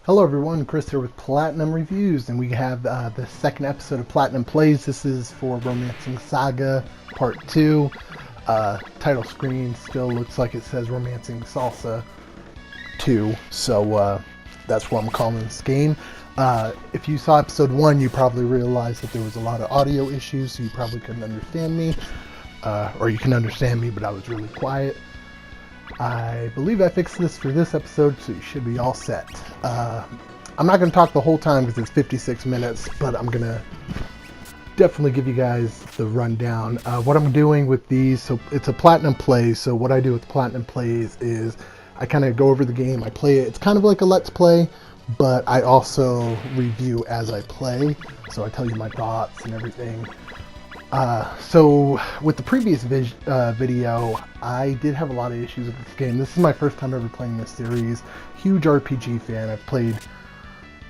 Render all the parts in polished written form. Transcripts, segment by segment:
Hello everyone, Chris here with Platinum Reviews, and we have the second episode of Platinum Plays. This is for Romancing SaGa Part 2. Title screen still looks like it says Romancing Salsa 2, so that's what I'm calling this game. If you saw episode 1, you probably realized that there was a lot of audio issues, so you probably couldn't understand me. Or you can understand me, but I was really quiet. I believe I fixed this for this episode, so you should be all set. I'm not going to talk the whole time because it's 56 minutes, but I'm going to definitely give you guys the rundown. What I'm doing with these, so it's a Platinum Play, so what I do with Platinum Plays is I kind of go over the game, I play it. It's kind of like a Let's Play, but I also review as I play, so I tell you my thoughts and everything. So with the previous video, I did have a lot of issues with this game. This is my first time ever playing this series. Huge RPG fan. I've played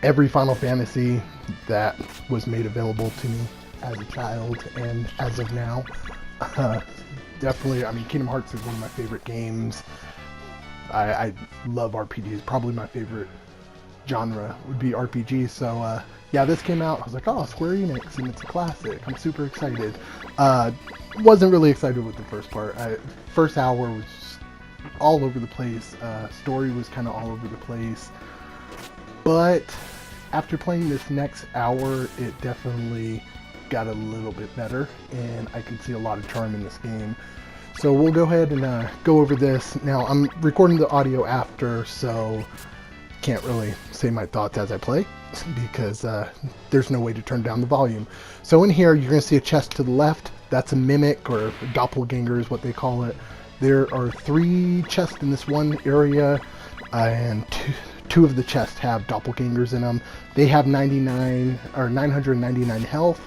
every Final Fantasy that was made available to me as a child and as of now. Definitely, I mean, Kingdom Hearts is one of my favorite games. I love RPGs. Probably my favorite genre would be RPG. So yeah, this came out. I was like, oh, Square Enix, and it's a classic. I'm super excited. Wasn't really excited with the first part. First hour was just all over the place. Story was kind of all over the place. But after playing this next hour, it definitely got a little bit better, and I can see a lot of charm in this game. So we'll go ahead and go over this. Now, I'm recording the audio after, so can't really say my thoughts as I play because there's no way to turn down the volume. So in here, you're going to see a chest to the left. That's a mimic, or doppelganger is what they call it. There are 3 chests in this one area, and two of the chests have doppelgangers in them. They have 999 health,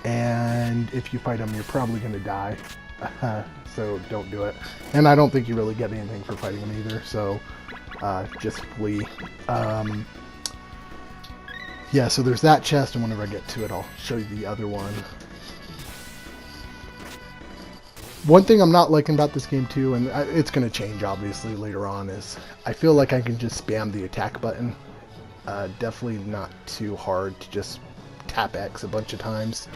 and if you fight them, you're probably going to die. So don't do it. And I don't think you really get anything for fighting them either, so just flee. Yeah, so there's that chest, and whenever I get to it, I'll show you the other one. One thing I'm not liking about this game too, and it's going to change obviously later on, is I feel like I can just spam the attack button. Definitely not too hard to just tap X a bunch of times.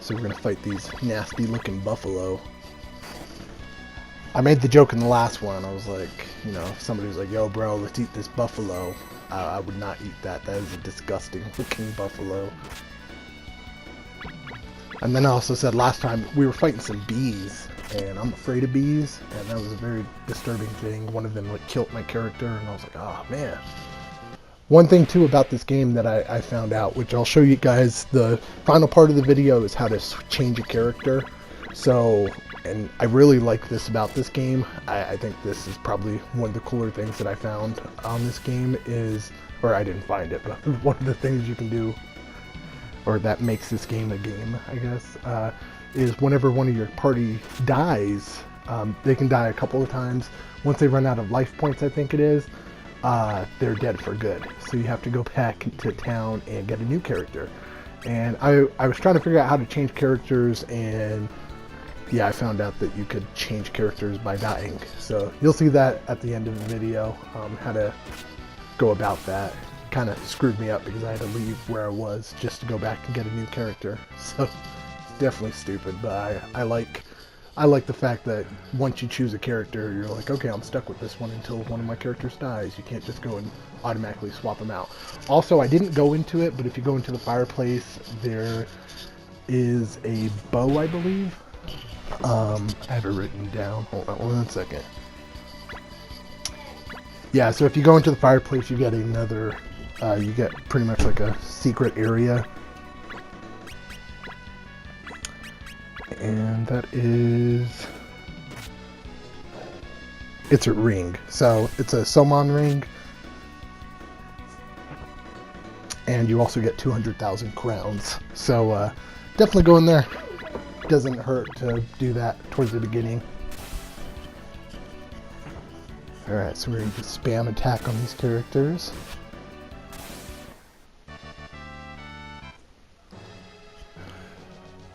So we're going to fight these nasty looking buffalo. I made the joke in the last one. I was like, you know, if somebody was like, yo bro, let's eat this buffalo, I would not eat that. That is a disgusting looking buffalo. And then I also said last time we were fighting some bees, and I'm afraid of bees, and that was a very disturbing thing. One of them like killed my character, and I was like, oh man. One thing too about this game that I found out, which I'll show you guys, the final part of the video, is how to change a character. So, and I really like this about this game. I think this is probably one of the cooler things that I found on this game is, or I didn't find it, but one of the things you can do, or that makes this game a game, I guess, is whenever one of your party dies, they can die a couple of times. Once they run out of life points, I think it is, they're dead for good. So you have to go back to town and get a new character. And I was trying to figure out how to change characters, and yeah, I found out that you could change characters by dying. So you'll see that at the end of the video, how to go about that. Kind of screwed me up because I had to leave where I was just to go back and get a new character. So it's definitely stupid, but I like the fact that once you choose a character, you're like, okay, I'm stuck with this one until one of my characters dies. You can't just go and automatically swap them out. Also, I didn't go into it, but if you go into the fireplace, there is a bow, I believe. I have it written down. Hold on 1 second. Yeah, so if you go into the fireplace, you get another, you get pretty much like a secret area. And that is, it's a ring. So it's a summon ring. And you also get 200,000 crowns. So definitely go in there. Doesn't hurt to do that towards the beginning. Alright, so we're going to spam attack on these characters.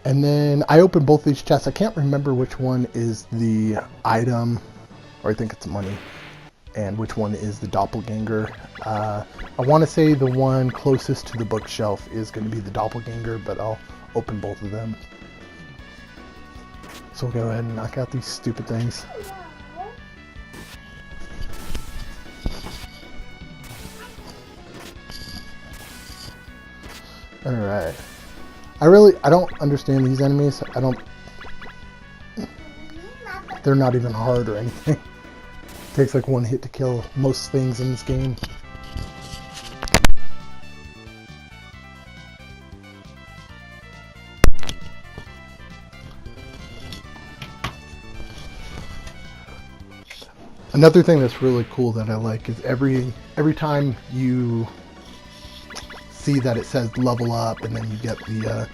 And then I opened both these chests. I can't remember which one is the item, or I think it's money. and which one is the doppelganger. I want to say the one closest to the bookshelf is going to be the doppelganger, but I'll open both of them. So we'll go ahead and knock out these stupid things. Alright. I don't understand these enemies. They're not even hard or anything. It takes like one hit to kill most things in this game. Another thing that's really cool that I like is every time you see that it says level up and then you get the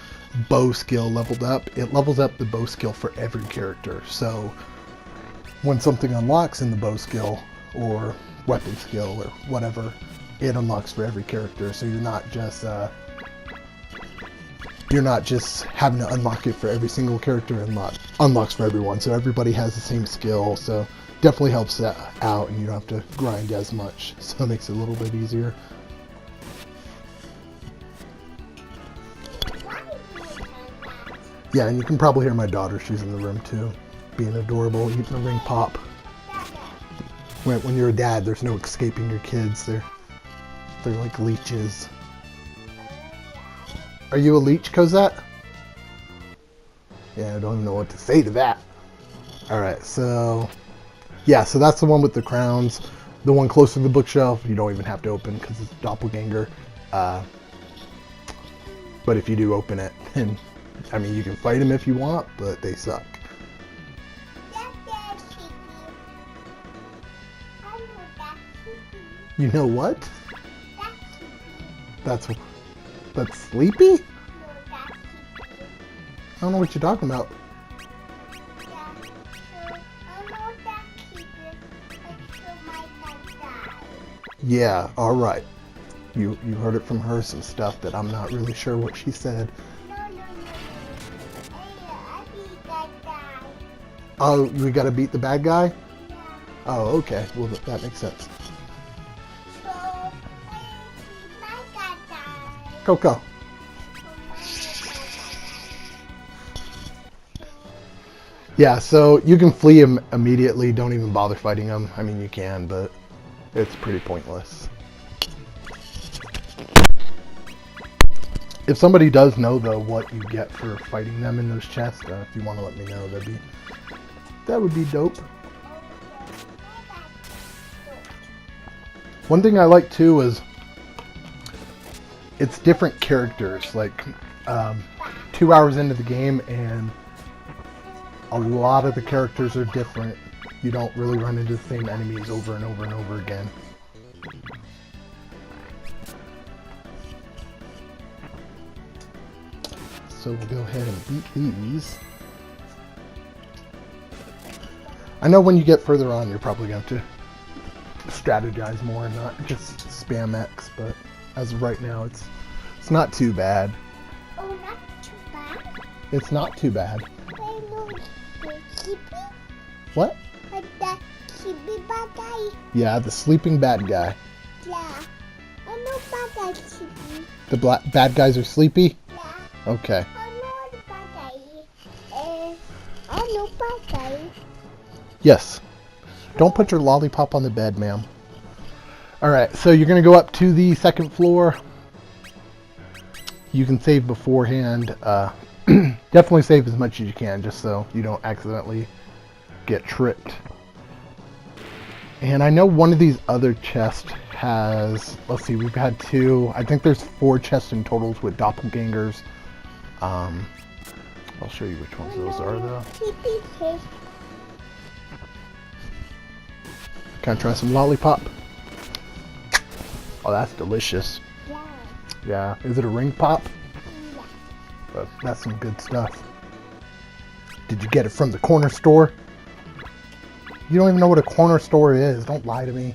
bow skill leveled up, it levels up the bow skill for every character. So when something unlocks in the bow skill or weapon skill or whatever, it unlocks for every character. So you're not just having to unlock it for every single character, and unlocks for everyone. So everybody has the same skill. So definitely helps that out, and you don't have to grind as much. So it makes it a little bit easier. Yeah, and you can probably hear my daughter. She's in the room too, being adorable, eating a ring pop. When you're a dad, there's no escaping your kids. They're like leeches. Are you a leech, Cosette? Yeah, I don't even know what to say to that. Alright, so yeah, so that's the one with the crowns. The one closer to the bookshelf, you don't even have to open because it's doppelganger. But if you do open it, then I mean, you can fight them if you want, but they suck. You know what? That's Sleepy? I don't know what you're talking about. Yeah, alright. You heard it from her, some stuff that I'm not really sure what she said. Oh, we gotta beat the bad guy? Yeah. Oh, okay. Well, that makes sense. Coco. Yeah, so you can flee him immediately. Don't even bother fighting him. I mean, you can, but it's pretty pointless. If somebody does know, though, what you get for fighting them in those chests, if you want to let me know, that would be dope. One thing I like, too, is it's different characters. Like, 2 hours into the game, and a lot of the characters are different. You don't really run into the same enemies over and over and over again. So we'll go ahead and beat these. I know when you get further on, you're probably going to strategize more and not just spam X, but as of right now, it's not too bad. Oh, not too bad? It's not too bad. I know the sleepy. What? Like that sleepy bad guy. Yeah, the sleeping bad guy. Yeah. I know bad guy sleepy. The bad guys are sleepy? Yeah. Okay. I know the bad guy. I know bad guy. Yes. Don't put your lollipop on the bed, ma'am. Alright, so you're going to go up to the second floor. You can save beforehand. Definitely save as much as you can, just so you don't accidentally get tricked. And I know one of these other chests has, let's see, we've had 2. I think there's 4 chests in totals with doppelgangers. I'll show you which ones those are, though. Can I try some lollipop? Oh, that's delicious. Yeah. Yeah. Is it a ring pop? Yeah. That's some good stuff. Did you get it from the corner store? You don't even know what a corner store is. Don't lie to me.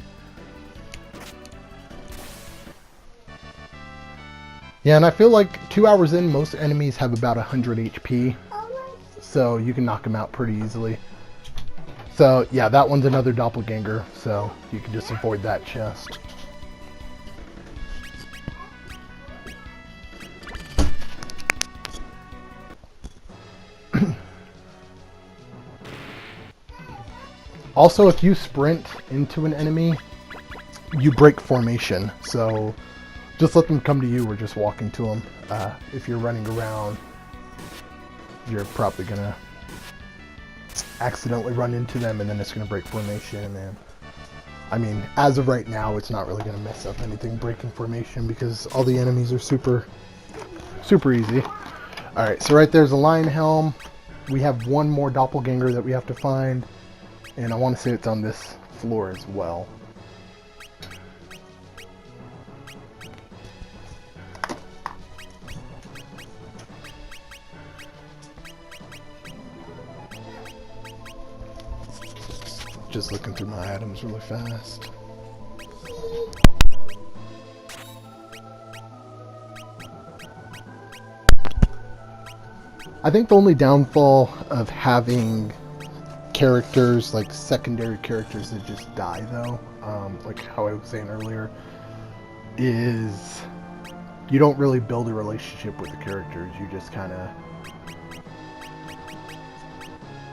Yeah, and I feel like 2 hours in, most enemies have about 100 HP. So you can knock them out pretty easily. So yeah, that one's another doppelganger, so you can just avoid that chest. Also, if you sprint into an enemy, you break formation, so just let them come to you or just walk into them. If you're running around, you're probably gonna accidentally run into them and then it's gonna break formation. And I mean, as of right now, it's not really gonna mess up anything breaking formation because all the enemies are super easy. Alright, so right there's a lion helm. We have one more doppelganger that we have to find, and I want to say it's on this floor as well. Just looking through my items really fast. I think the only downfall of having characters, like secondary characters that just die though, like how I was saying earlier, is you don't really build a relationship with the characters. You just kind of,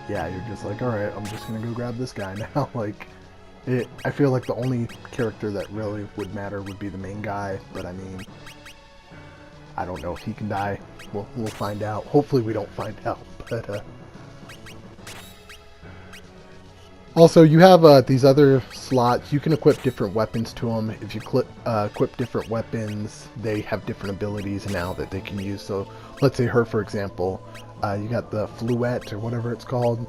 yeah, you're just like, alright, I'm just gonna go grab this guy now. Like, I feel like the only character that really would matter would be the main guy, but I mean, I don't know if he can die. We'll find out. Hopefully we don't find out, but also, you have these other slots. You can equip different weapons to them. If you equip different weapons, they have different abilities now that they can use. So, let's say her, for example, you got the fluette or whatever it's called,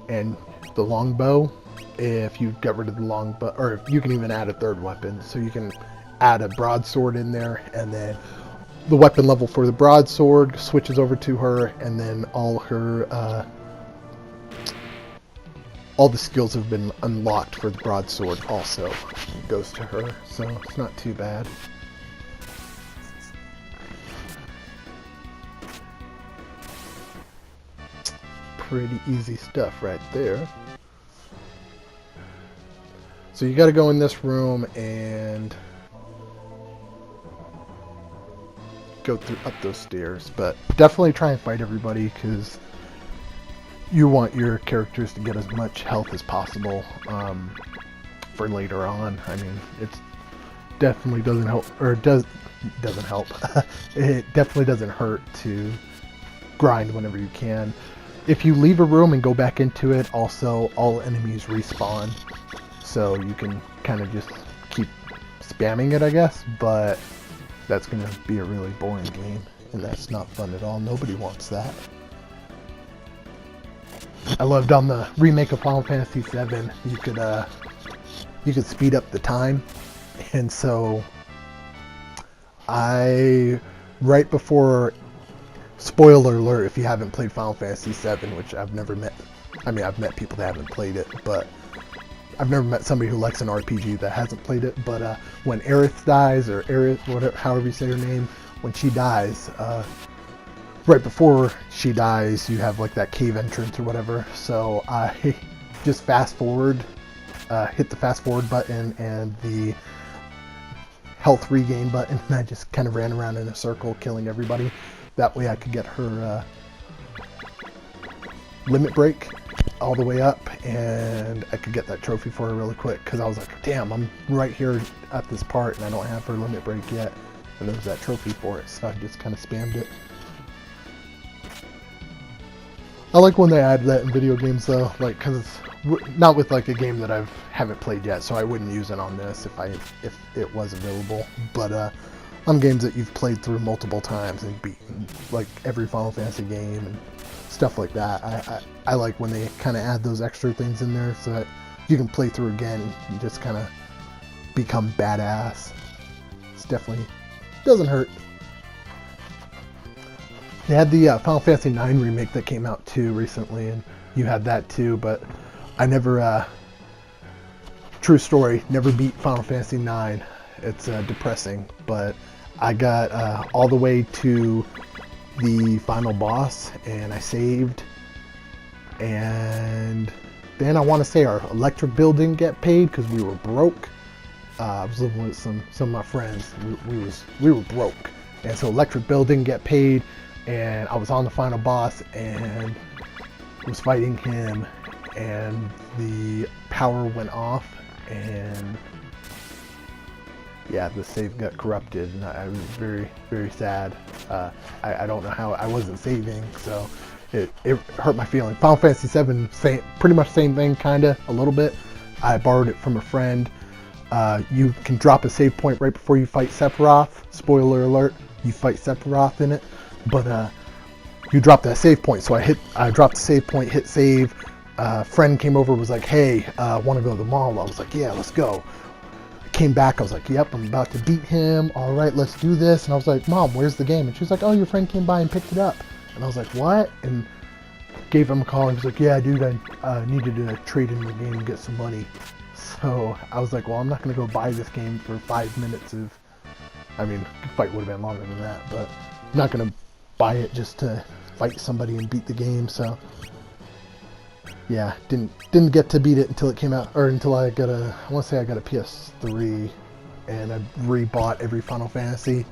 and the longbow. If you get rid of the longbow, or you can even add a third weapon. So you can add a broadsword in there, and then the weapon level for the broadsword switches over to her, and then all her all the skills have been unlocked for the broadsword also goes to her, so it's not too bad. Pretty easy stuff right there. So you got to go in this room and go up those stairs, but definitely try and fight everybody because you want your characters to get as much health as possible for later on. I mean, it's definitely doesn't help, or doesn't help. It definitely doesn't hurt to grind whenever you can. If you leave a room and go back into it, also all enemies respawn, so you can kind of just keep spamming it, I guess, but that's going to be a really boring game, and that's not fun at all. Nobody wants that. I loved on the remake of Final Fantasy VII, you could speed up the time, and so right before, spoiler alert if you haven't played Final Fantasy VII, which I've never met, I mean I've met people that haven't played it, but I've never met somebody who likes an RPG that hasn't played it, but when Aerith dies, or Aerith, whatever, however you say her name, when she dies, right before she dies, you have like that cave entrance or whatever, so I just fast forward, hit the fast forward button and the health regain button, and I just kind of ran around in a circle killing everybody. That way I could get her limit break all the way up, and I could get that trophy for her really quick, because I was like, damn, I'm right here at this part and I don't have her limit break yet, and there was that trophy for it, so I just kind of spammed it. I like when they add that in video games though, like, because it's not with like a game that I haven't played yet, so I wouldn't use it on this if it was available, but on games that you've played through multiple times and beaten, like every Final Fantasy game and stuff like that, I like when they kind of add those extra things in there so that you can play through again and just kind of become badass. It's definitely doesn't hurt. They had the Final Fantasy IX remake that came out too recently, and you had that too, but I never, true story, never beat Final Fantasy IX. It's depressing, but I got all the way to the final boss, and I saved, and then I want to say our electric bill didn't get paid because we were broke. I was living with some of my friends. We were broke, and so electric bill didn't get paid, and I was on the final boss and was fighting him, and the power went off, and yeah, the save got corrupted, and I was very, very sad. I don't know how I wasn't saving, so it hurt my feelings. Final Fantasy VII, pretty much same thing, kinda, a little bit. I borrowed it from a friend. You can drop a save point right before you fight Sephiroth. Spoiler alert, you fight Sephiroth in it, but you drop that save point. So I dropped the save point, hit save. Friend came over, was like, hey, want to go to the mall? I was like, yeah, let's go. Came back, I was like, yep, I'm about to beat him. All right, let's do this. And I was like, Mom, where's the game? And she was like, oh, your friend came by and picked it up. And I was like, what? And gave him a call, and he was like, yeah, dude, I needed to trade in the game and get some money. So I was like, well, I'm not going to go buy this game for 5 minutes of, I mean, the fight would have been longer than that, but I'm not going to buy it just to fight somebody and beat the game. So yeah, didn't get to beat it until it came out, or until I got I want to say I got a PS3, and I rebought every Final Fantasy,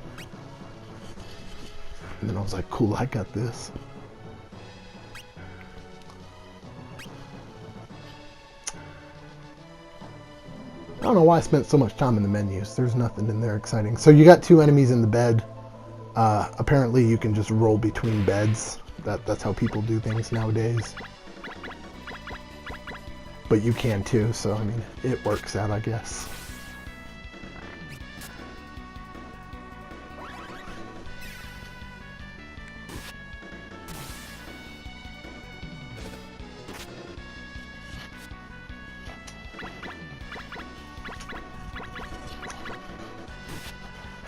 and then I was like, cool, I got this. I don't know why I spent so much time in the menus. There's nothing in there exciting. So you got 2 enemies in the bed. Apparently you can just roll between beds. That's how people do things nowadays. But you can too, so I mean, it works out, I guess.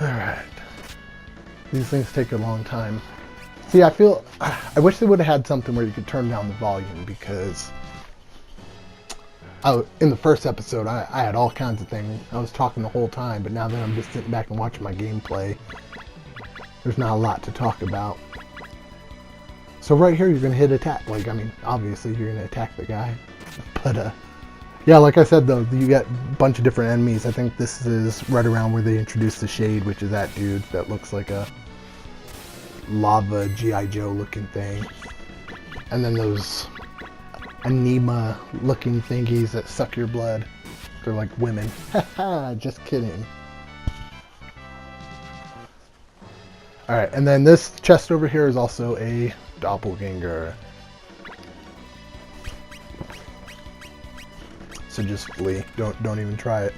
Alright. These things take a long time. See, I wish they would have had something where you could turn down the volume, because in the first episode, I had all kinds of things. I was talking the whole time, but now that I'm just sitting back and watching my gameplay, there's not a lot to talk about. So right here, you're going to hit attack. Like, I mean, obviously, you're going to attack the guy. But, yeah, like I said, though, you got a bunch of different enemies. I think this is right around where they introduced the Shade, which is that dude that looks like a lava G.I. Joe looking thing. And then those anema looking thingies that suck your blood. They're like women. Haha, just kidding. Alright, and then this chest over here is also a doppelganger. So just flee. Don't even try it.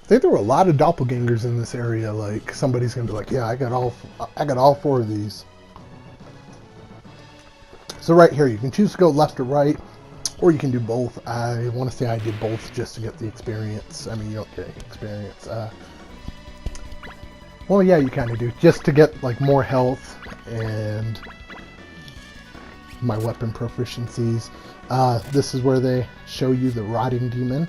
I think there were a lot of doppelgangers in this area. Like, somebody's gonna be like, yeah, I got all 4 of these. So right here, you can choose to go left or right, or you can do both. I want to say I did both just to get the experience. I mean, you don't get any experience. Well, yeah, you kind of do. Just to get, like, more health and my weapon proficiencies. This is where they show you the Rotting Demon.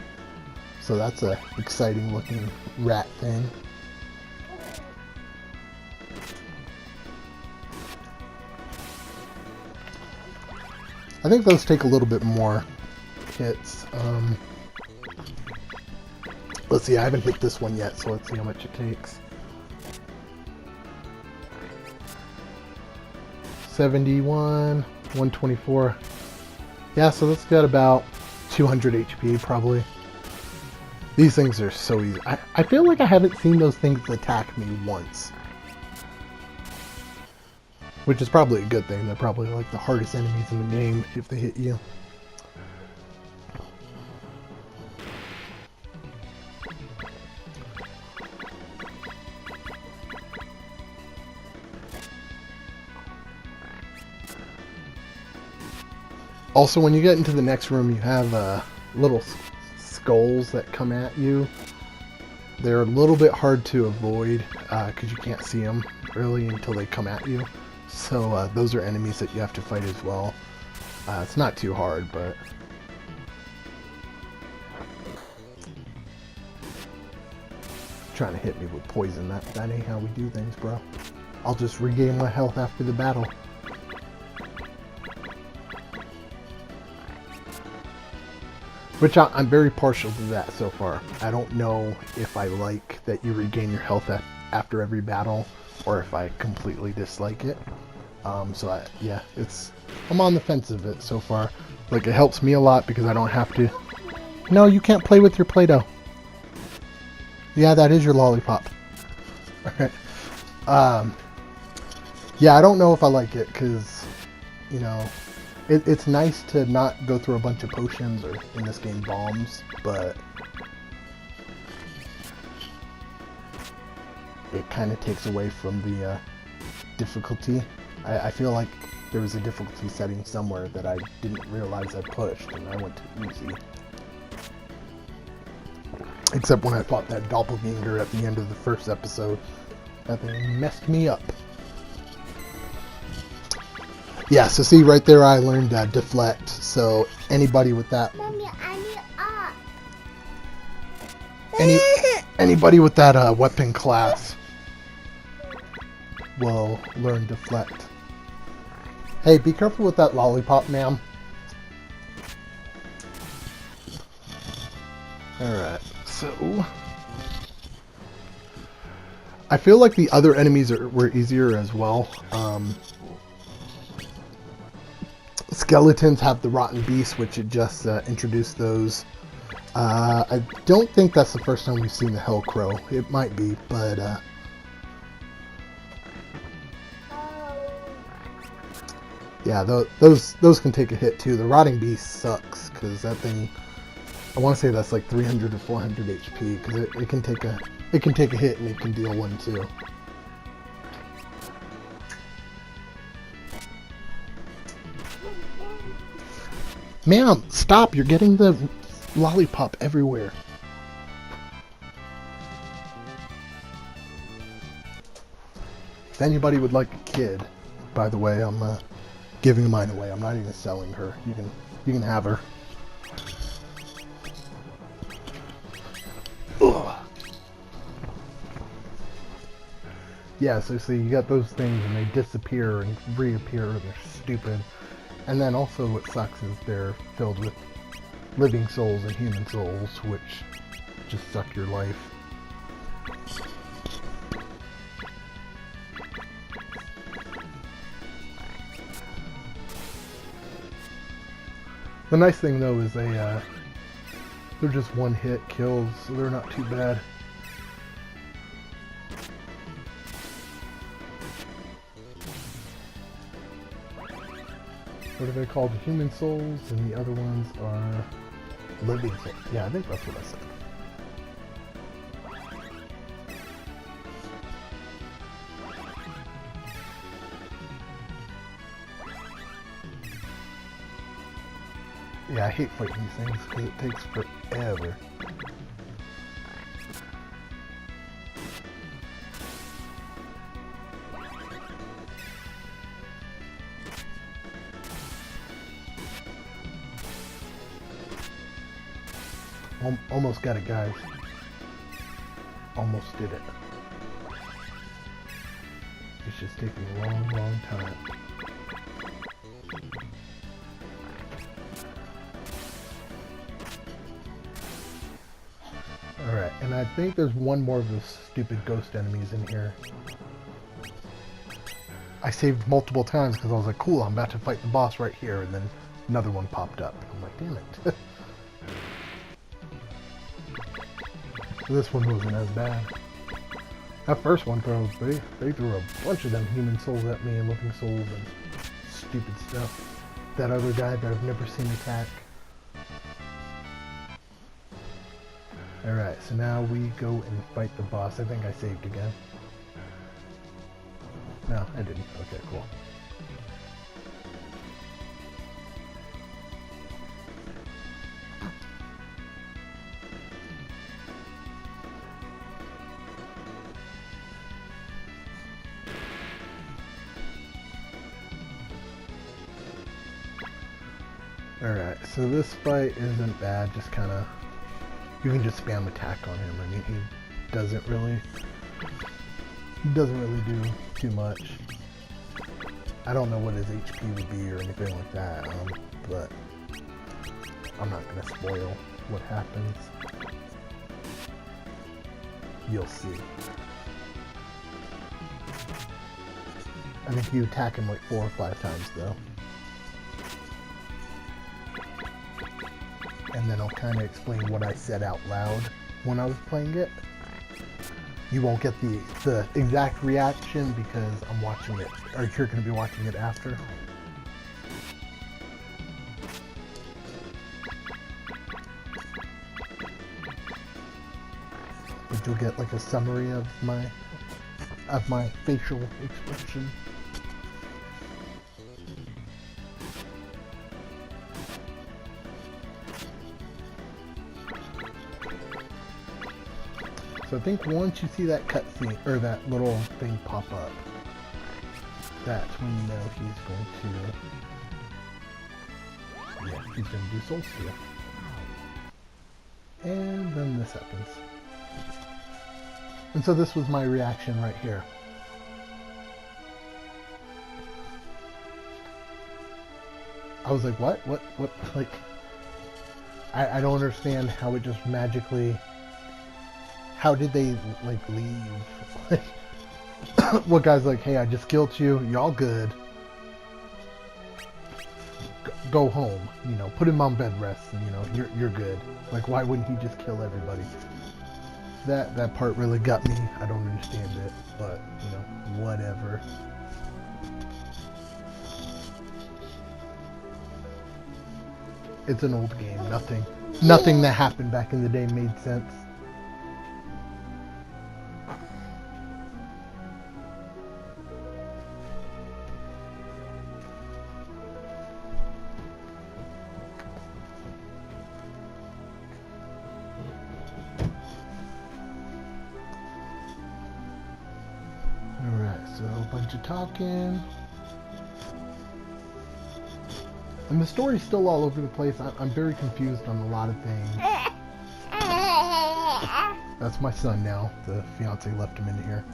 So that's a exciting looking rat thing. I think those take a little bit more hits. Let's see, I haven't hit this one yet, so let's see how much it takes. 71, 124. Yeah, so that's got about 200 HP probably. These things are so easy. I feel like I haven't seen those things attack me once. Which is probably a good thing. They're probably like the hardest enemies in the game if they hit you. Also, when you get into the next room, you have little skulls that come at you. They're a little bit hard to avoid because you can't see them really until they come at you. So those are enemies that you have to fight as well. It's not too hard, but trying to hit me with poison, that ain't how we do things, bro. I'll just regain my health after the battle. Which I'm very partial to that so far. I don't know if I like that you regain your health after every battle, or if I completely dislike it. Yeah, I'm on the fence of it so far. Like, it helps me a lot because I don't have to... No, you can't play with your Play-Doh. Yeah, that is your lollipop. Alright. Yeah, I don't know if I like it because, you know, it's nice to not go through a bunch of potions or, in this game, bombs, but it kind of takes away from the difficulty. I feel like there was a difficulty setting somewhere that I didn't realize I pushed, and I went to easy. Except when I fought that doppelganger at the end of the first episode. That thing messed me up. Yeah, so see right there I learned deflect, so anybody with that... Mommy, I need up. Anybody with that weapon class will learn deflect. Hey, be careful with that lollipop, ma'am. Alright, so... I feel like the other enemies were easier as well. Skeletons have the rotten beast, which it just introduced those. I don't think that's the first time we've seen the hell crow. It might be, but yeah, those can take a hit too. The rotting beast sucks because that thing, I want to say that's like 300 to 400 HP because it can take a hit and it can deal one too. Ma'am, stop! You're getting the lollipop everywhere. If anybody would like a kid, by the way, I'm giving mine away. I'm not even selling her. You can have her. Ugh. Yeah, so see, you got those things and they disappear and reappear and they're stupid. And then also what sucks is they're filled with living souls and human souls, which just suck your life. The nice thing though is they're just one hit kills, so they're not too bad. What are they called? Human souls, and the other ones are living souls. Yeah, I think that's what I said. Yeah, I hate fighting these things because it takes forever. Almost got it, guys. Almost did it. It's just taking a long, long time. Alright, and I think there's one more of those stupid ghost enemies in here. I saved multiple times because I was like, cool, I'm about to fight the boss right here, and then another one popped up. I'm like, damn it. This one wasn't as bad. That first one throws, they threw a bunch of them human souls at me and living souls and stupid stuff. That other guy that I've never seen attack. Alright, so now we go and fight the boss. I think I saved again. No, I didn't. Okay, cool. Alright, so this fight isn't bad, just kind of, you can just spam attack on him. I mean, he doesn't really do too much. I don't know what his HP would be or anything like that, but I'm not going to spoil what happens. You'll see. I think you attack him like 4 or 5 times though. And then I'll kind of explain what I said out loud when I was playing it. You won't get the exact reaction because I'm watching it, or you're going to be watching it after. But you'll get like a summary of my facial expression. So I think once you see that cutscene, or that little thing pop up, that's when you know he's going to do Soul Steal. And then this happens. And so this was my reaction right here. I was like, what? Like, I don't understand how it just magically... How did they, like, leave? What guy's like, hey, I just killed you. Y'all good. Go home. You know, put him on bed rest, and, you know, you're good. Like, why wouldn't he just kill everybody? That part really got me. I don't understand it, but, you know, whatever. It's an old game. Nothing that happened back in the day made sense. So a bunch of talking, and the story's still all over the place. I'm very confused on a lot of things. That's my son now. The fiance left him in here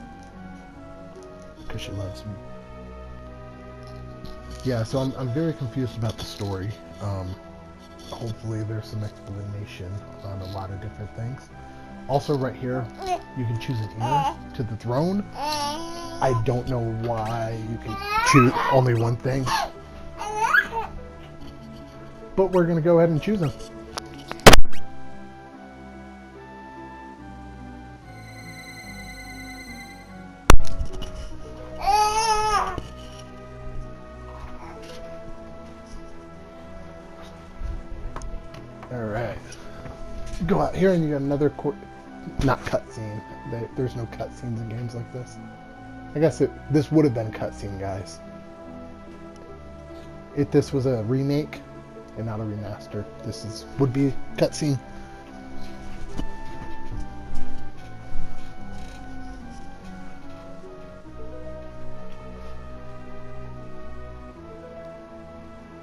because she loves me. Yeah, so I'm very confused about the story. Hopefully there's some explanation on a lot of different things. Also right here, you can choose an heir to the throne. I don't know why you can choose only one thing. But we're going to go ahead and choose him. Alright. Go out here and you got another not cutscene. There's no cutscenes in games like this. I guess this would have been cutscene, guys. If this was a remake and not a remaster, this would be cutscene.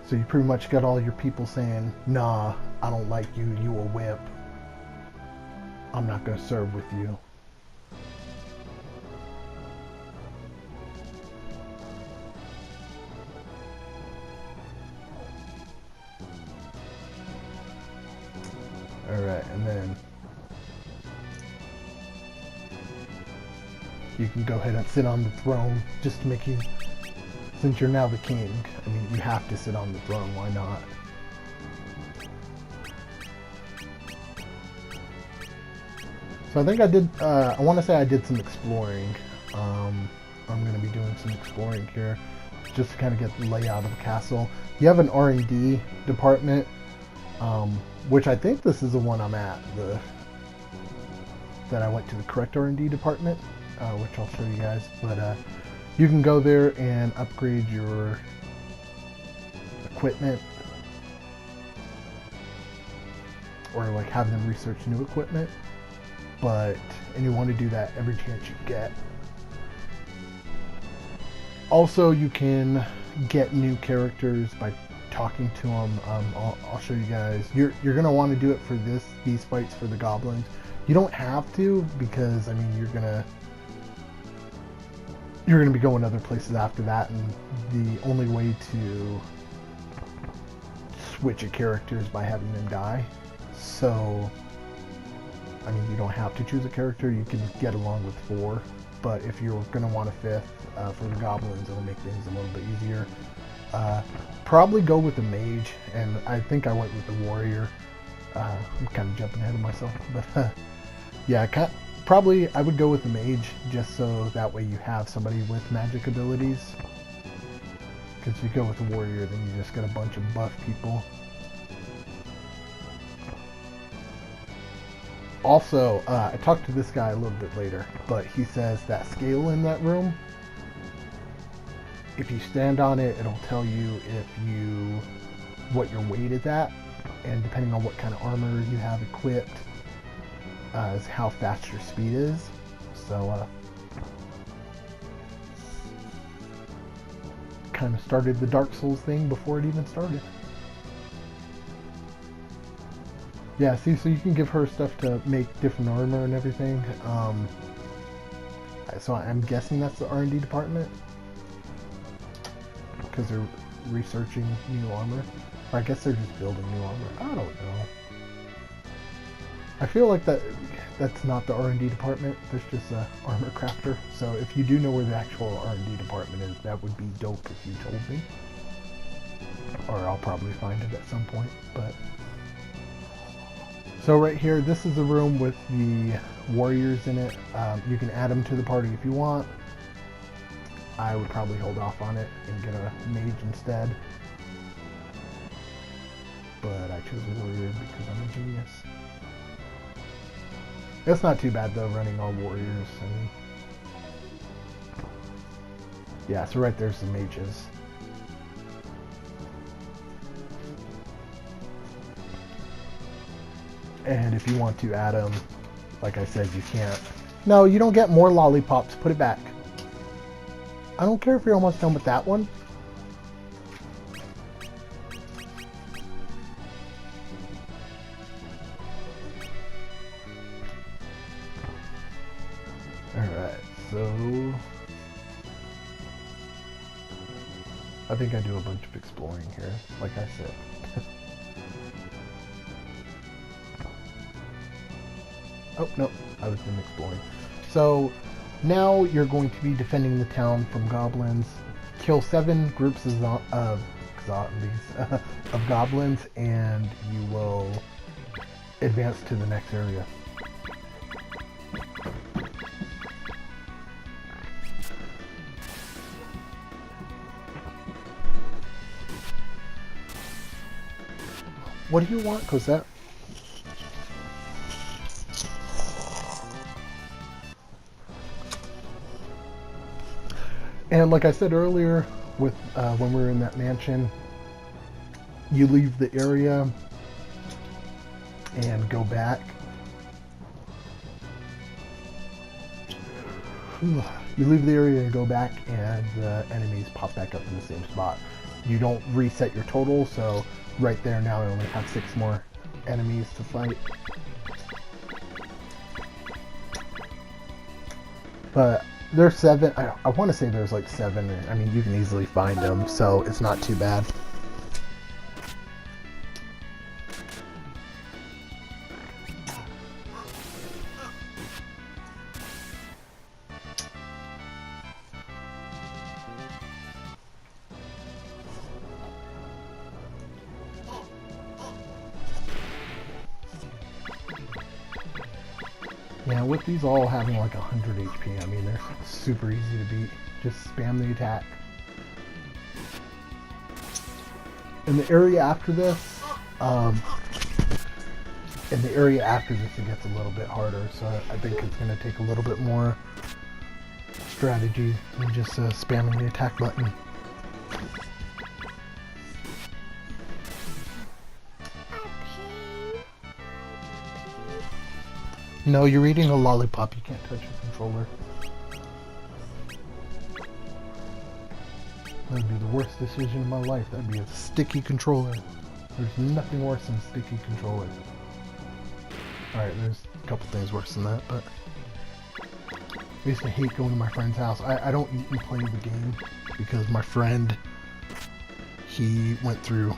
So you pretty much got all your people saying, nah, I don't like you, you a whip. I'm not going to serve with you. Alright, and then you can go ahead and sit on the throne just to make you, since you're now the king, I mean, you have to sit on the throne, why not? So I think I did, I want to say I did some exploring. I'm going to be doing some exploring here just to kind of get the layout of the castle. You have an R&D department, which I think this is the one I'm at, that I went to the correct R&D department, which I'll show you guys. But you can go there and upgrade your equipment, or like have them research new equipment. And you want to do that every chance you get. Also, you can get new characters by talking to them. I'll show you guys. You're gonna want to do it for these fights for the goblins. You don't have to, because I mean you're gonna be going other places after that, and the only way to switch a characters by having them die. So, I mean, you don't have to choose a character. You can get along with 4. But if you're going to want a 5th for the goblins, it'll make things a little bit easier. Probably go with the mage, and I think I went with the warrior. I'm kind of jumping ahead of myself, but yeah, probably I would go with the mage, just so that way you have somebody with magic abilities. Because if you go with the warrior, then you just get a bunch of buff people. Also, I talked to this guy a little bit later, but he says that scale in that room, if you stand on it, it'll tell you what your weight is at, and depending on what kind of armor you have equipped, is how fast your speed is. So, kind of started the Dark Souls thing before it even started. Yeah, see, so you can give her stuff to make different armor and everything. So I'm guessing that's the R&D department, because they're researching new armor. Or I guess they're just building new armor. I don't know. I feel like that's not the R&D department. There's just a armor crafter. So if you do know where the actual R&D department is, that would be dope if you told me. Or I'll probably find it at some point. But so right here, this is the room with the warriors in it. You can add them to the party if you want. I would probably hold off on it and get a mage instead. But I chose a warrior because I'm a genius. It's not too bad though, running all warriors. I mean, yeah, so right there's the mages. And if you want to add them, like I said, you can't. No, you don't get more lollipops. Put it back. I don't care if you're almost done with that one. Alright, so I think I do a bunch of exploring here, like I said. Oh, no, I was in exploring. So now you're going to be defending the town from goblins. Kill 7 groups of zombies, of goblins, and you will advance to the next area. What do you want, Cosette? And like I said earlier, with when we were in that mansion, you leave the area and go back. You leave the area and go back, and the enemies pop back up in the same spot. You don't reset your total, so right there now I only have 6 more enemies to fight. But there's 7. I want to say there's like 7. I mean, you can easily find them, so it's not too bad. Yeah, with these all having like 100 HP, I mean, they're super easy to beat. Just spam the attack. In the area after this, it gets a little bit harder, so I think it's going to take a little bit more strategy than just spamming the attack button. No, you're eating a lollipop. You can't touch your controller. That'd be the worst decision of my life. That'd be a sticky controller. There's nothing worse than a sticky controller. Alright, there's a couple things worse than that, but I used to hate going to my friend's house. I don't even play the game because my friend, he went through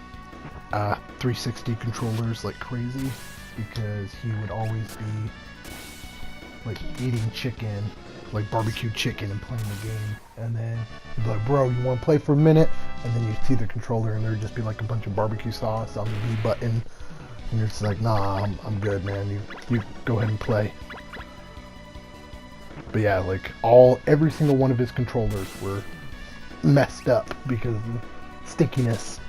360 controllers like crazy because he would always be like eating chicken, like barbecue chicken, and playing the game. And then he'd be like, bro, you want to play for a minute? And then you'd see the controller and there'd just be like a bunch of barbecue sauce on the B button. And you're just like, nah, I'm good, man. You go ahead and play. But yeah, like every single one of his controllers were messed up because of the stickiness.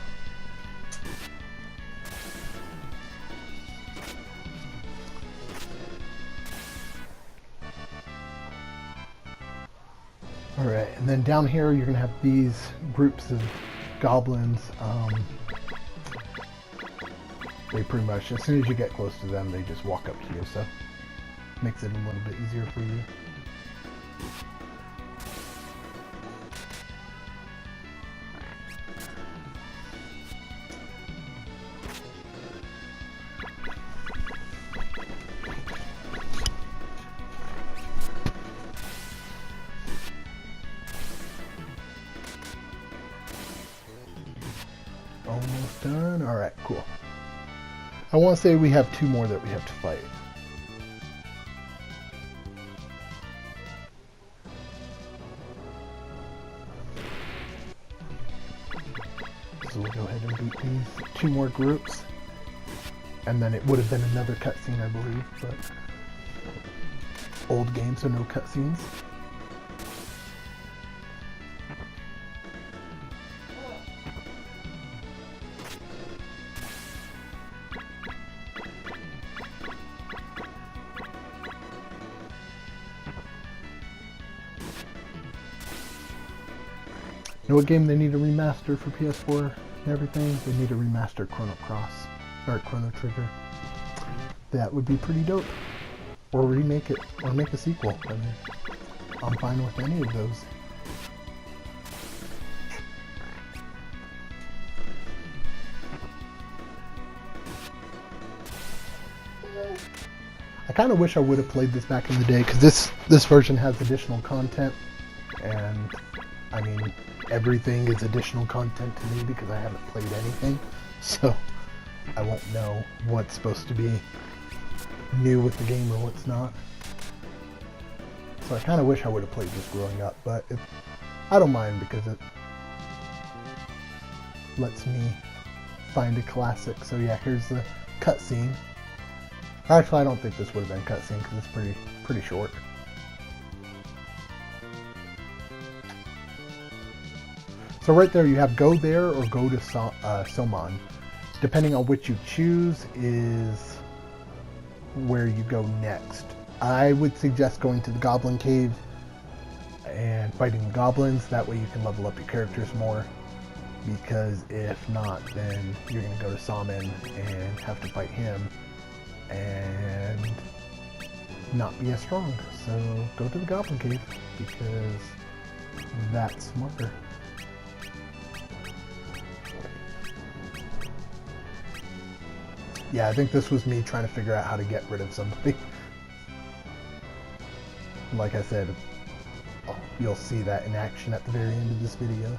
Alright, and then down here you're going to have these groups of goblins. They pretty much, as soon as you get close to them, they just walk up to you, so makes it a little bit easier for you. Almost done. Alright, cool. I want to say we have 2 more that we have to fight. So we'll go ahead and beat these 2 more groups. And then it would have been another cutscene, I believe, but old game, so no cutscenes. You know what game they need to remaster for PS4 and everything? They need to remaster Chrono Cross, or Chrono Trigger. That would be pretty dope. Or remake it, or make a sequel. I mean, I'm fine with any of those. I kind of wish I would have played this back in the day, because this version has additional content, and I mean, everything is additional content to me because I haven't played anything, so I won't know what's supposed to be new with the game or what's not. So I kind of wish I would have played this growing up, but I don't mind because it lets me find a classic. So yeah, here's the cutscene. Actually, I don't think this would have been cutscene because it's pretty short. So right there you have go there or go to Soman. Depending on which you choose is where you go next. I would suggest going to the Goblin Cave and fighting the goblins. That way you can level up your characters more. Because if not, then you're going to go to Soman and have to fight him and not be as strong. So go to the Goblin Cave because that's smarter. Yeah, I think this was me trying to figure out how to get rid of somebody. Like I said, you'll see that in action at the very end of this video.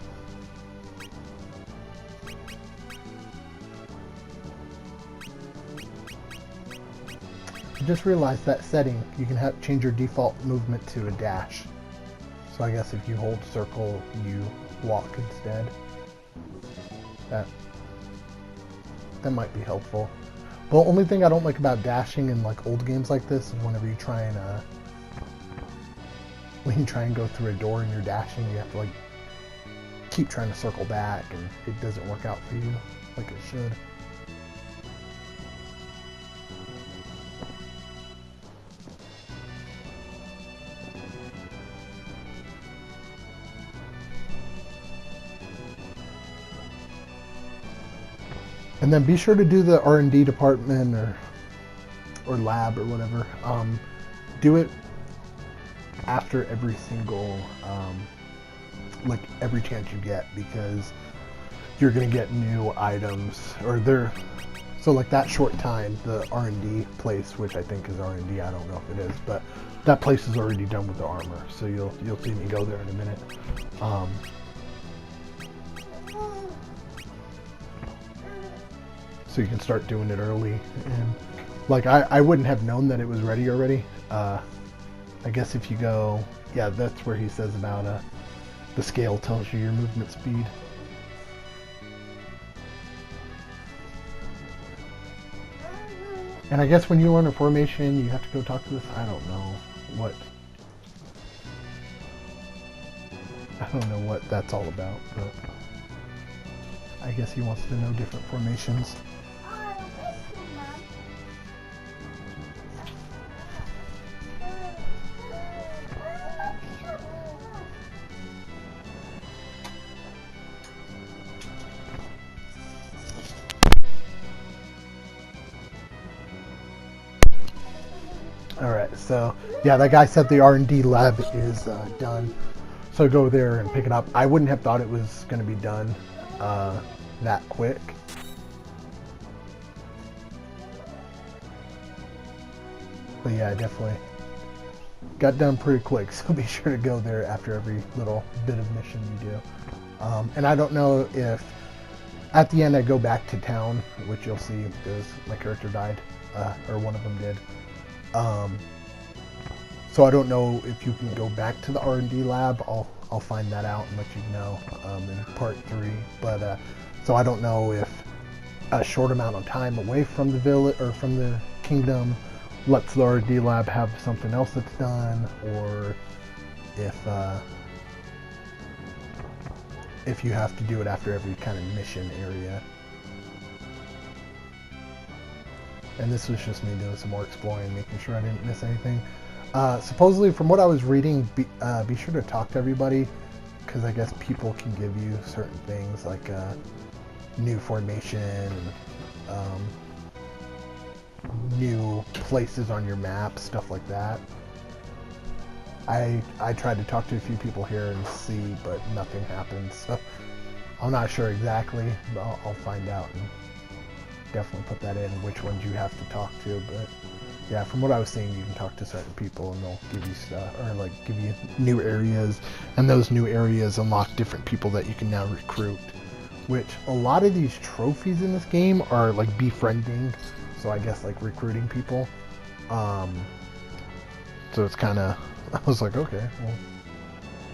I just realized that setting, you can change your default movement to a dash. So I guess if you hold circle, you walk instead. That might be helpful. The only thing I don't like about dashing in like old games like this is whenever you try and go through a door and you're dashing, you have to like keep trying to circle back, and it doesn't work out for you like it should. And then be sure to do the R&D department or lab or whatever. Do it after every single, like every chance you get, because you're gonna get new items, so like that short time, the R&D place, which I think is R&D, I don't know if it is, but that place is already done with the armor, so you'll see me go there in a minute. so you can start doing it early. And like I wouldn't have known that it was ready already. I guess if you go, yeah, that's where he says about the scale tells you your movement speed. And I guess when you learn a formation, you have to go talk to this. I don't know what that's all about, but I guess he wants to know different formations. Alright, so yeah, that guy said the R&D lab is done. So go there and pick it up. I wouldn't have thought it was going to be done that quick. But yeah, definitely got done pretty quick, so be sure to go there after every little bit of mission you do. And I don't know if at the end I go back to town, which you'll see because my character died, or one of them did. So I don't know if you can go back to the R&D lab. I'll find that out and let you know in part 3. But so I don't know if a short amount of time away from the village or from the kingdom lets the R&D lab have something else that's done, or if you have to do it after every kind of mission area. And this was just me doing some more exploring, making sure I didn't miss anything. Supposedly, from what I was reading, be sure to talk to everybody, because I guess people can give you certain things like new formation, new places on your map, stuff like that. I tried to talk to a few people here and see, but nothing happened. So I'm not sure exactly, but I'll find out and definitely put that in, which ones you have to talk to. But yeah, from what I was seeing, you can talk to certain people and they'll give you stuff, or like give you new areas, and those new areas unlock different people that you can now recruit, which a lot of these trophies in this game are like befriending, so I guess like recruiting people. So it's kind of, I was like, okay, well,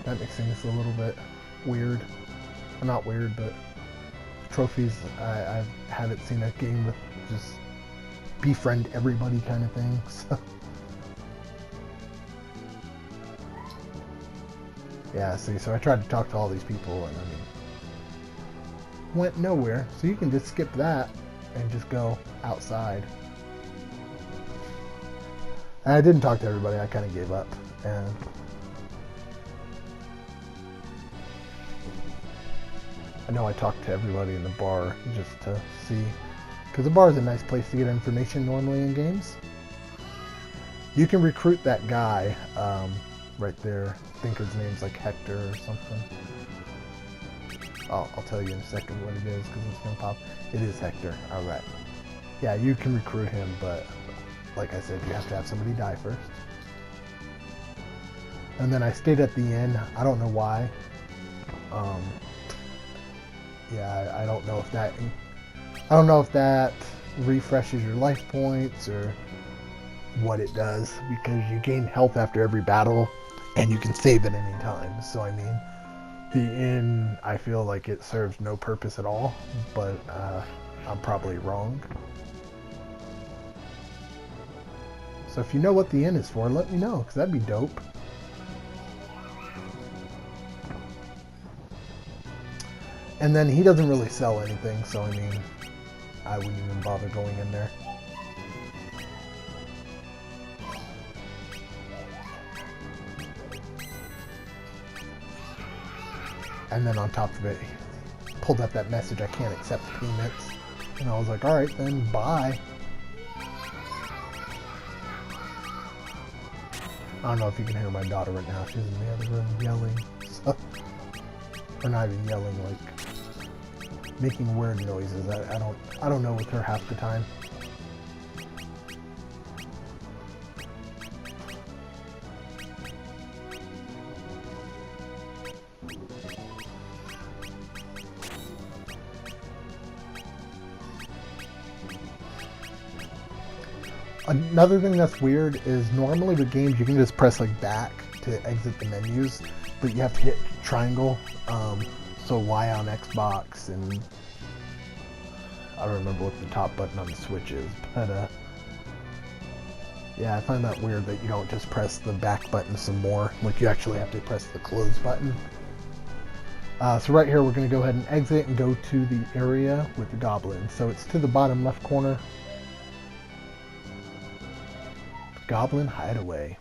that makes things a little bit weird. Well, not weird, but trophies, I haven't seen a game with just befriend everybody kind of thing. So yeah, see, so I tried to talk to all these people and I mean, went nowhere. So you can just skip that and just go outside. And I didn't talk to everybody, I kind of gave up. And I know I talked to everybody in the bar just to see, because the bar is a nice place to get information normally in games. You can recruit that guy right there. I think his name's like Hector or something. I'll tell you in a second what it is because it's going to pop. It is Hector. Alright. Yeah, you can recruit him, but like I said, you have to have somebody die first. And then I stayed at the inn. I don't know why. Yeah, I don't know if that refreshes your life points or what it does, because you gain health after every battle and you can save at any time. So I mean, the inn, I feel like it serves no purpose at all, but I'm probably wrong. So if you know what the inn is for, let me know, because that'd be dope. And then he doesn't really sell anything, so I mean, I wouldn't even bother going in there. And then on top of it, he pulled up that message, I can't accept payments. And I was like, alright then, bye. I don't know if you can hear my daughter right now. She's in the other room yelling. So, or not even yelling, like making weird noises. I don't know with her half the time. Another thing that's weird is normally with games you can just press like back to exit the menus, but you have to hit triangle. So Y on Xbox, and I don't remember what the top button on the Switch is, but yeah, I find that weird that you don't just press the back button some more. Like you actually have to press the close button. So right here we're going to go ahead and exit and go to the area with the goblin. So it's to the bottom left corner. Goblin Hideaway.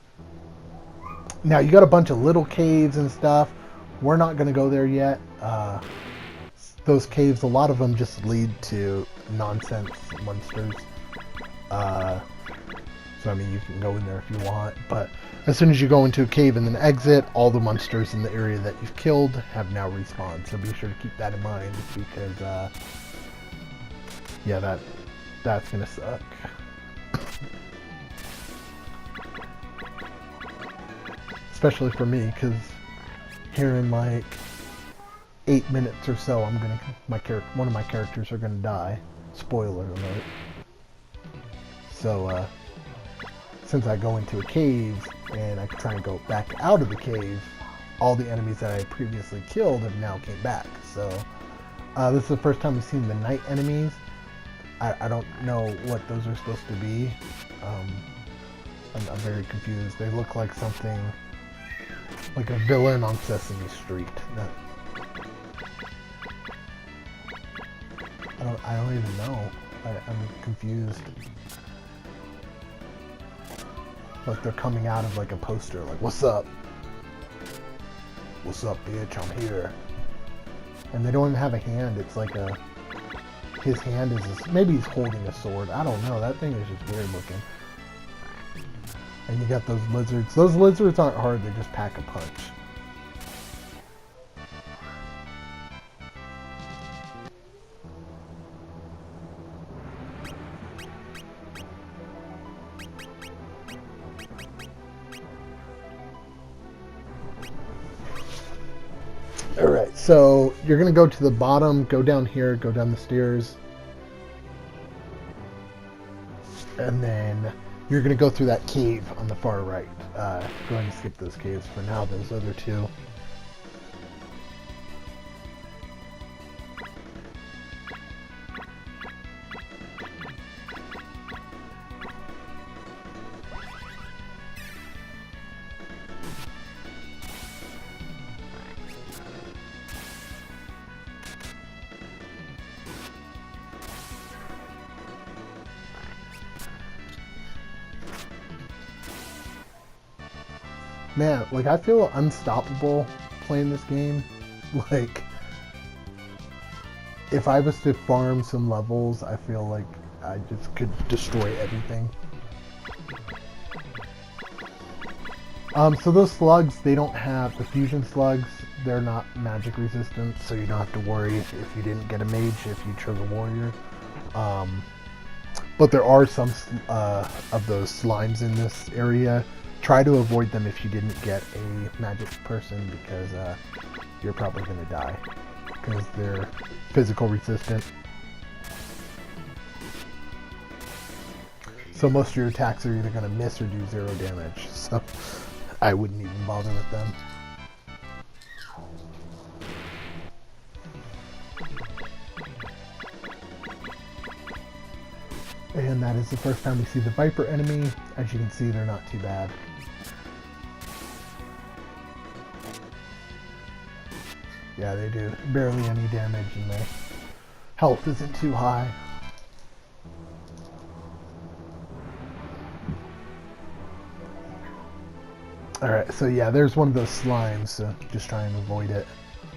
Now you got a bunch of little caves and stuff. We're not going to go there yet. Those caves, a lot of them just lead to nonsense monsters. So I mean, you can go in there if you want, but as soon as you go into a cave and then exit, all the monsters in the area that you've killed have now respawned. So be sure to keep that in mind, because yeah, that's gonna suck. Especially for me, because here in like 8 minutes or so, one of my characters are gonna die. Spoiler alert. So since I go into a cave and I try and go back out of the cave, all the enemies that I previously killed have now came back. So this is the first time we've seen the night enemies. I don't know what those are supposed to be. I'm very confused. They look like something like a villain on Sesame Street. I don't even know. I'm confused. Like they're coming out of like a poster, like, what's up? What's up, bitch? I'm here. And they don't even have a hand. It's like his hand is, maybe he's holding a sword. I don't know. That thing is just weird looking. And you got those lizards. Those lizards aren't hard. They just pack a punch. Alright, so you're going to go to the bottom, go down here, go down the stairs. And then you're going to go through that cave on the far right. Go ahead and skip those caves for now, those other two. Man, like, I feel unstoppable playing this game. Like, if I was to farm some levels, I feel like I just could destroy everything. So those slugs, they don't have, the fusion slugs, they're not magic resistant, so you don't have to worry if you didn't get a mage if you chose a warrior. But there are some of those slimes in this area. Try to avoid them if you didn't get a magic person, because you're probably going to die because they're physical resistant. So most of your attacks are either going to miss or do 0 damage. So I wouldn't even bother with them. And that is the first time we see the Viper enemy. As you can see, they're not too bad. Yeah, they do barely any damage, and their health isn't too high. Alright, so yeah, there's one of those slimes, so just try and avoid it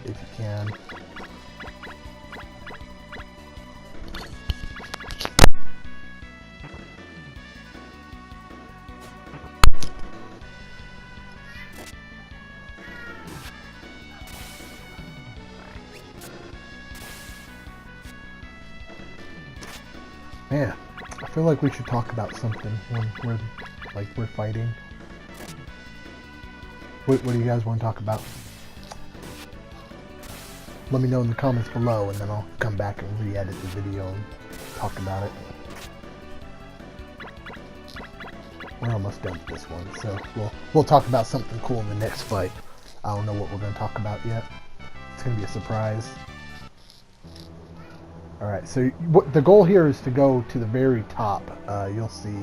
if you can. Man, I feel like we should talk about something when we're fighting. What do you guys want to talk about? Let me know in the comments below, and then I'll come back and re-edit the video and talk about it. we're almost done with this one. So we'll talk about something cool in the next fight. I don't know what we're going to talk about yet. It's going to be a surprise. Alright, so the goal here is to go to the very top. You'll see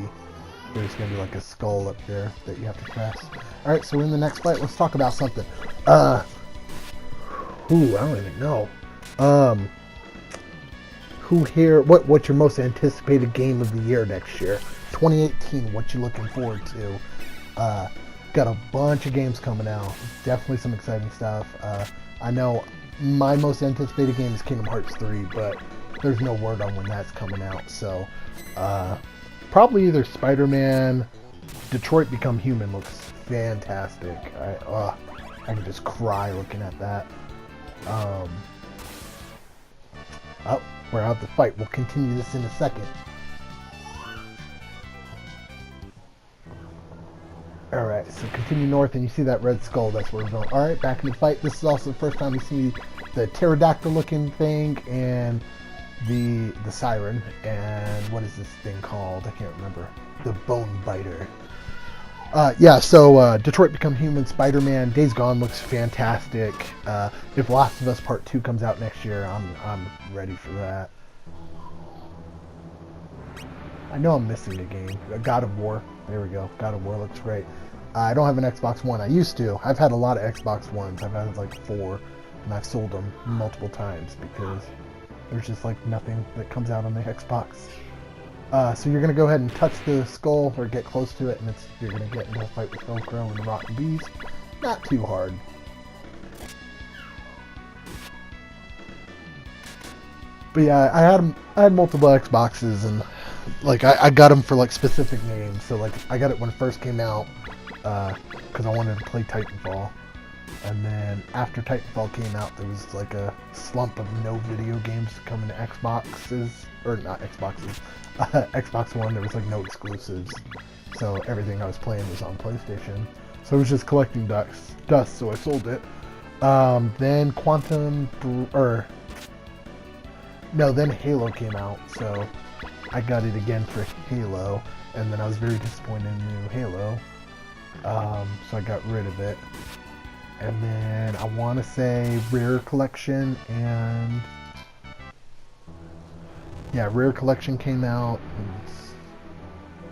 there's going to be like a skull up there that you have to press. Alright, so in the next fight, let's talk about something. I don't even know. Who here, what's your most anticipated game of the year next year? 2018, what you looking forward to? Got a bunch of games coming out. Definitely some exciting stuff. I know my most anticipated game is Kingdom Hearts 3, but there's no word on when that's coming out. So, probably either Spider-Man, Detroit Become Human looks fantastic. I can just cry looking at that. Oh, we're out the fight. We'll continue this in a second. Alright, so continue north and you see that red skull. That's where we're going. Alright, back in the fight. This is also the first time we see the pterodactyl looking thing and the siren. And what is this thing called? I can't remember. The bone biter. So Detroit Become Human, Spider-Man, Days Gone looks fantastic. If Last of Us Part 2 comes out next year, I'm ready for that. I know I'm missing a game. God of War. There we go. God of War looks great. I don't have an Xbox One. I used to. I've had a lot of Xbox Ones. I've had like 4, and I've sold them multiple times because there's just like nothing that comes out on the Xbox. So you're going to go ahead and touch the skull or get close to it, and you're going to get into a fight with Velcro and the Rotten Bees. Not too hard. But yeah, I had multiple Xboxes, and like I got them for like specific names. So like I got it when it first came out because I wanted to play Titanfall. And then after Titanfall came out, there was like a slump of no video games coming to Xboxes, or not Xboxes, Xbox One. There was like no exclusives, so everything I was playing was on PlayStation. So it was just collecting dust. So I sold it. Then then Halo came out, so I got it again for Halo, and then I was very disappointed in the new Halo, so I got rid of it. And then I want to say Rare Collection and Rare Collection came out and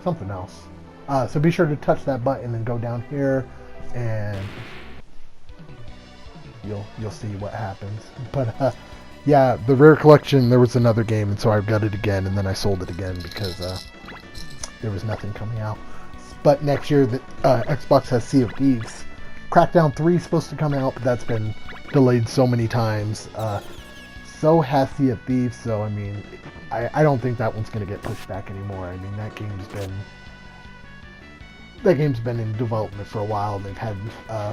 something else. So be sure to touch that button and go down here, and you'll see what happens. But the Rare Collection, there was another game, and so I got it again, and then I sold it again because there was nothing coming out. But next year, the Xbox has Sea of Thieves. Crackdown 3 is supposed to come out, but that's been delayed so many times. So has Sea of Thieves, so I mean, I don't think that one's going to get pushed back anymore. I mean, that game's been in development for a while. They've had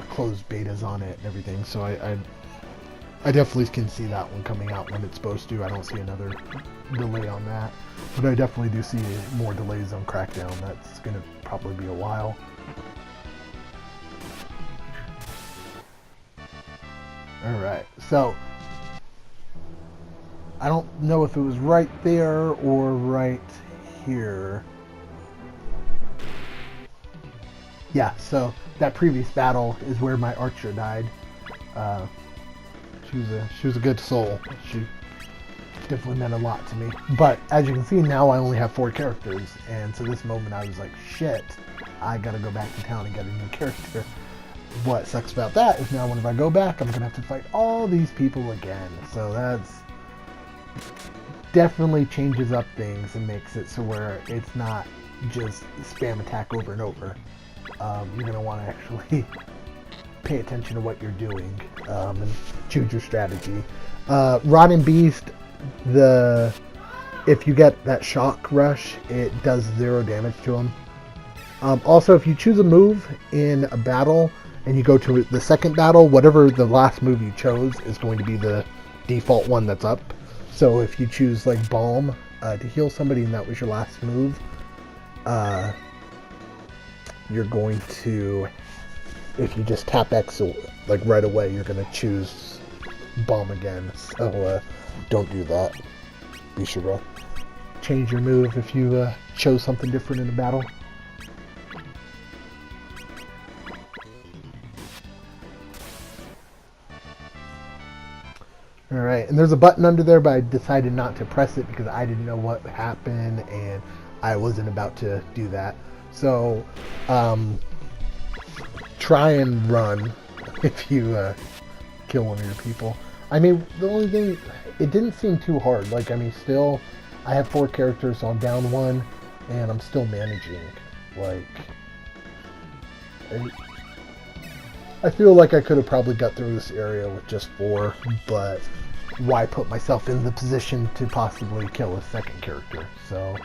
closed betas on it and everything, so I definitely can see that one coming out when it's supposed to. I don't see another delay on that, but I definitely do see more delays on Crackdown. That's going to probably be a while. Alright, so I don't know if it was right there or right here. Yeah, so that previous battle is where my archer died. She was a good soul. She definitely meant a lot to me. But as you can see now, I only have 4 characters, and so this moment I was like, shit, I gotta go back to town and get a new character. What sucks about that is now whenever I go back, I'm gonna have to fight all these people again. So that's definitely changes up things and makes it so where it's not just spam attack over and over. You're gonna want to actually pay attention to what you're doing and choose your strategy. Rotten Beast, if you get that shock rush, it does 0 damage to him. Also, if you choose a move in a battle and you go to the second battle, whatever the last move you chose is going to be the default one that's up. So if you choose like Balm to heal somebody and that was your last move, you're going to, if you just tap X like right away, you're going to choose Balm again. So don't do that. Be sure to change your move if you chose something different in the battle. Alright, and there's a button under there, but I decided not to press it because I didn't know what happened and I wasn't about to do that. So, try and run if you kill one of your people. I mean, the only thing, it didn't seem too hard. Like, I mean, still, I have 4 characters, so I'm down 1, and I'm still managing. Like, I feel like I could have probably got through this area with just 4, but why put myself in the position to possibly kill a second character? So,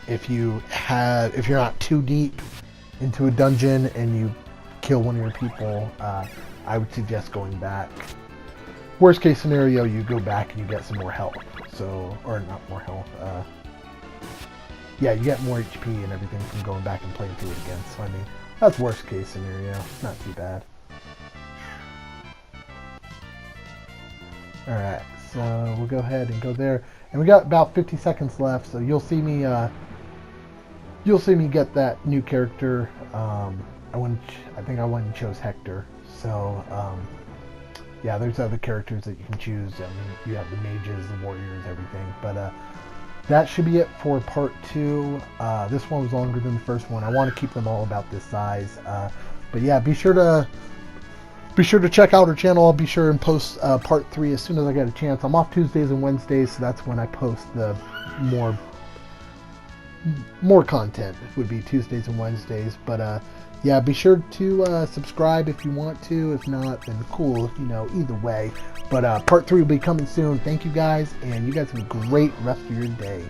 if you're not too deep into a dungeon and you kill one of your people, I would suggest going back. Worst case scenario, you go back and you get some more health. So, or not more health. Yeah, you get more HP and everything from going back and playing through it again. So, I mean, that's worst case scenario. Not too bad. Alright, so we'll go ahead and go there. And we got about 50 seconds left, so you'll see me get that new character. I think I went and chose Hector. So, yeah, there's other characters that you can choose. I mean, you have the mages, the warriors, everything. But that should be it for part 2. This one was longer than the first one. I want to keep them all about this size. But yeah, be sure to check out our channel. I'll be sure and post part 3 as soon as I get a chance. I'm off Tuesdays and Wednesdays, so that's when I post the more content. It would be Tuesdays and Wednesdays. But yeah, be sure to subscribe if you want to. If not, then cool. You know, either way. But part 3 will be coming soon. Thank you guys, and you guys have a great rest of your day.